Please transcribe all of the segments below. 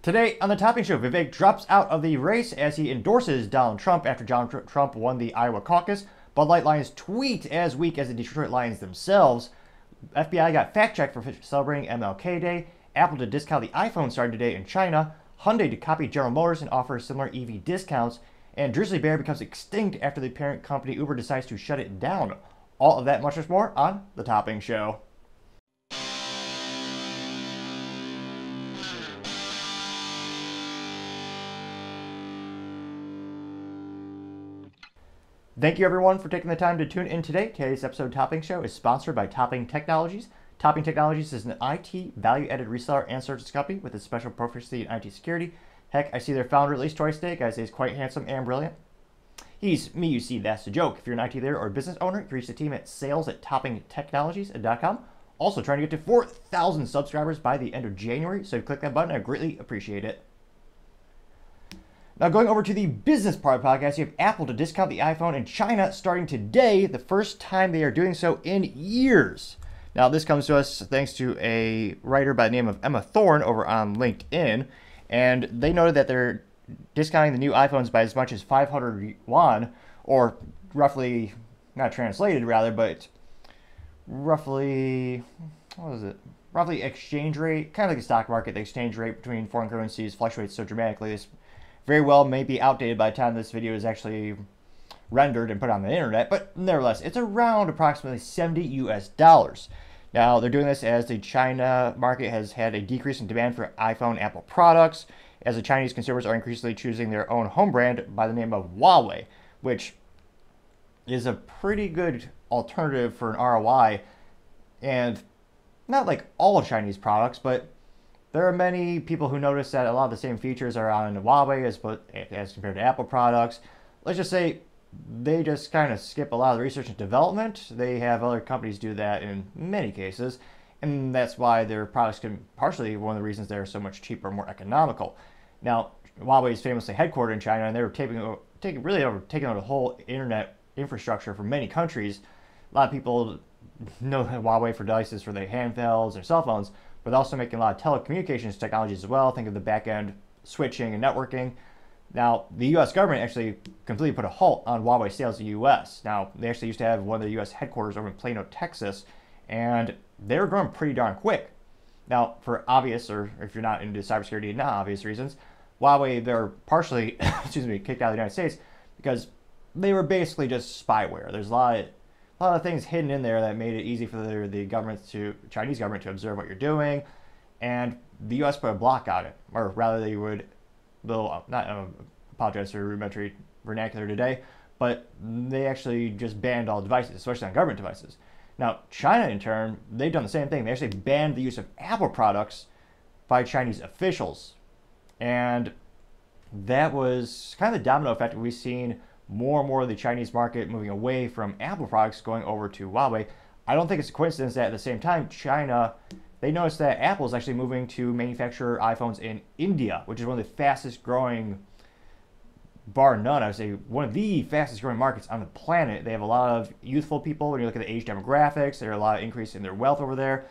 Today on the Topping Show, Vivek drops out of the race as he endorses Donald Trump after Donald Trump won the Iowa caucus. Bud Light Lions tweet as weak as the Detroit Lions themselves. FBI got fact-checked for celebrating MLK Day. Apple to discount the iPhone started today in China. Hyundai to copy General Motors and offer similar EV discounts. And Grizzly Bear becomes extinct after the parent company Uber decides to shut it down. All of that, much more on the Topping Show. Thank you everyone for taking the time to tune in today. Today's episode Topping Show is sponsored by Topping Technologies. Topping Technologies is an IT value-added reseller and services company with a special proficiency in IT security. Heck, I see their founder released twice today. Guys, he's quite handsome and brilliant. He's me, you see, that's the joke. If you're an IT leader or business owner, you can reach the team at sales@toppingtechnologies.com. Also trying to get to 4,000 subscribers by the end of January, so if you click that button, I greatly appreciate it. Now, going over to the business part of the podcast, you have Apple to discount the iPhone in China starting today, the first time they are doing so in years. Now, this comes to us thanks to a writer by the name of Emma Thorne over on LinkedIn, and they noted that they're discounting the new iPhones by as much as 500 yuan, or roughly, not translated rather, but roughly, what is it? Roughly exchange rate, kind of like the stock market, the exchange rate between foreign currencies fluctuates so dramatically. This very well may be outdated by the time this video is actually rendered and put on the internet, but nevertheless, it's around approximately 70 US dollars. Now, they're doing this as the China market has had a decrease in demand for iPhone Apple products, as the Chinese consumers are increasingly choosing their own home brand by the name of Huawei, which is a pretty good alternative for an ROI, and not like all Chinese products, but there are many people who notice that a lot of the same features are on Huawei as compared to Apple products. Let's just say they just kind of skip a lot of the research and development. They have other companies do that in many cases, and that's why their products can partially one of the reasons they're so much cheaper and more economical. Now, Huawei is famously headquartered in China, and they were taking over the whole internet infrastructure for many countries. A lot of people know Huawei for devices for their handhelds or cell phones, but they're also making a lot of telecommunications technologies as well. Think of the back-end switching and networking. Now, the U.S. government actually completely put a halt on Huawei sales to the U.S. Now, they actually used to have one of the U.S. headquarters over in Plano, Texas, and they were growing pretty darn quick. Now, for obvious, or if you're not into cybersecurity, not obvious reasons, Huawei, they're partially, kicked out of the United States because they were basically just spyware. There's a lot of things hidden in there that made it easy for the Chinese government to observe what you're doing, and the U.S. put a block on it, or rather they'll apologize for rudimentary vernacular today, but they actually just banned all devices, especially on government devices. Now, China, in turn, they've done the same thing. They actually banned the use of Apple products by Chinese officials, and that was kind of the domino effect we've seen more and more of the Chinese market moving away from Apple products going over to Huawei. I don't think it's a coincidence that at the same time, China, they noticed that Apple is actually moving to manufacture iPhones in India, which is one of the fastest growing, bar none, I would say, one of the fastest growing markets on the planet. They have a lot of youthful people. When you look at the age demographics, there's a lot of increase in their wealth over there.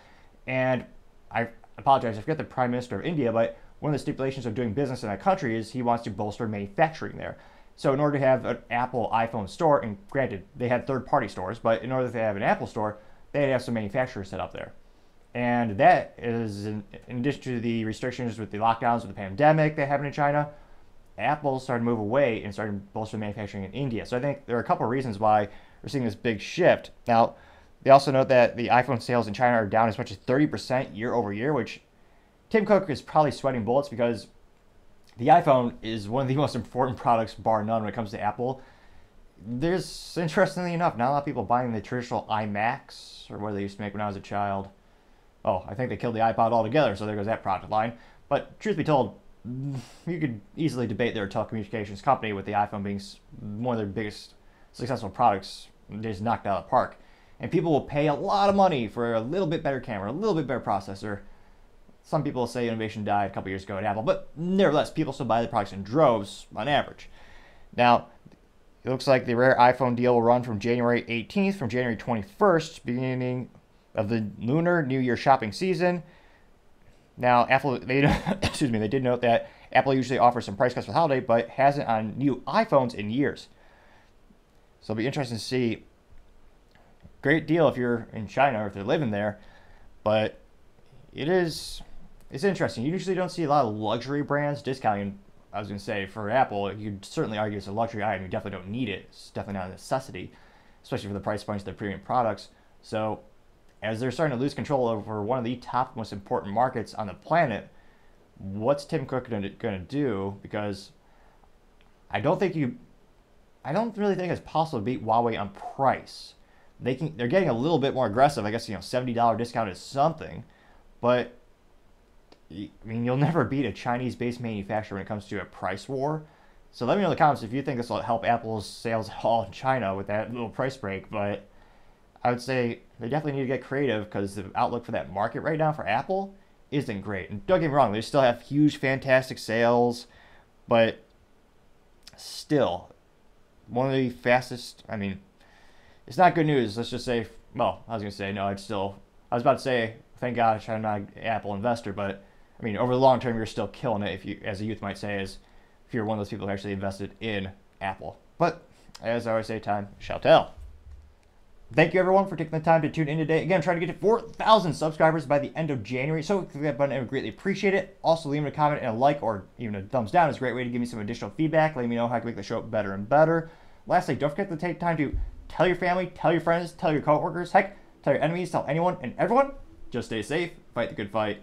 And I apologize, I forget the Prime Minister of India, but one of the stipulations of doing business in that country is he wants to bolster manufacturing there. So in order to have an Apple iPhone store, and granted, they had third-party stores, but in order to have an Apple store, they had to have some manufacturers set up there. And that is, in addition to the restrictions with the lockdowns with the pandemic that happened in China, Apple started to move away and started bolstering manufacturing in India. So I think there are a couple of reasons why we're seeing this big shift. Now, they also note that the iPhone sales in China are down as much as 30% year over year, which Tim Cook is probably sweating bullets because the iPhone is one of the most important products, bar none, when it comes to Apple. There's, interestingly enough, not a lot of people buying the traditional iMacs, or what they used to make when I was a child. Oh, I think they killed the iPod altogether, so there goes that product line. But truth be told, you could easily debate their telecommunications company with the iPhone being one of their biggest successful products. They just knocked it out of the park. And people will pay a lot of money for a little bit better camera, a little bit better processor. Some people say innovation died a couple years ago at Apple, but nevertheless, people still buy the products in droves on average. Now, it looks like the rare iPhone deal will run from January 18th, from January 21st, beginning of the Lunar New Year shopping season. Now, Apple, they excuse me, they did note that Apple usually offers some price cuts for the holiday, but hasn't on new iPhones in years. So it'll be interesting to see. Great deal if you're in China or if they're living there, but it's interesting. You usually don't see a lot of luxury brands discounting. I was going to say, for Apple, you'd certainly argue it's a luxury item. You definitely don't need it. It's definitely not a necessity, especially for the price points of their premium products. So as they're starting to lose control over one of the top most important markets on the planet, what's Tim Cook going to do? Because I don't really think it's possible to beat Huawei on price. They're getting a little bit more aggressive. I guess, $70 discount is something, but I mean, you'll never beat a Chinese-based manufacturer when it comes to a price war. So let me know in the comments if you think this will help Apple's sales at all in China with that little price break. But I would say they definitely need to get creative, because the outlook for that market right now for Apple isn't great. And don't get me wrong, they still have huge, fantastic sales, but still, one of the fastest, I mean, it's not good news. Let's just say, well, I was going to say, no, I was about to say, thank God I'm not an Apple investor, but I mean, over the long term, you're still killing it, if you, as a youth might say, if you're one of those people who actually invested in Apple. But as I always say, time shall tell. Thank you, everyone, for taking the time to tune in today. Again, I'm trying to get to 4,000 subscribers by the end of January, so click that button. I would greatly appreciate it. Also, leaving a comment and a like or even a thumbs down is a great way to give me some additional feedback, letting me know how I can make the show better and better. Lastly, don't forget to take time to tell your family, tell your friends, tell your coworkers, heck, tell your enemies, tell anyone and everyone. Just stay safe, fight the good fight,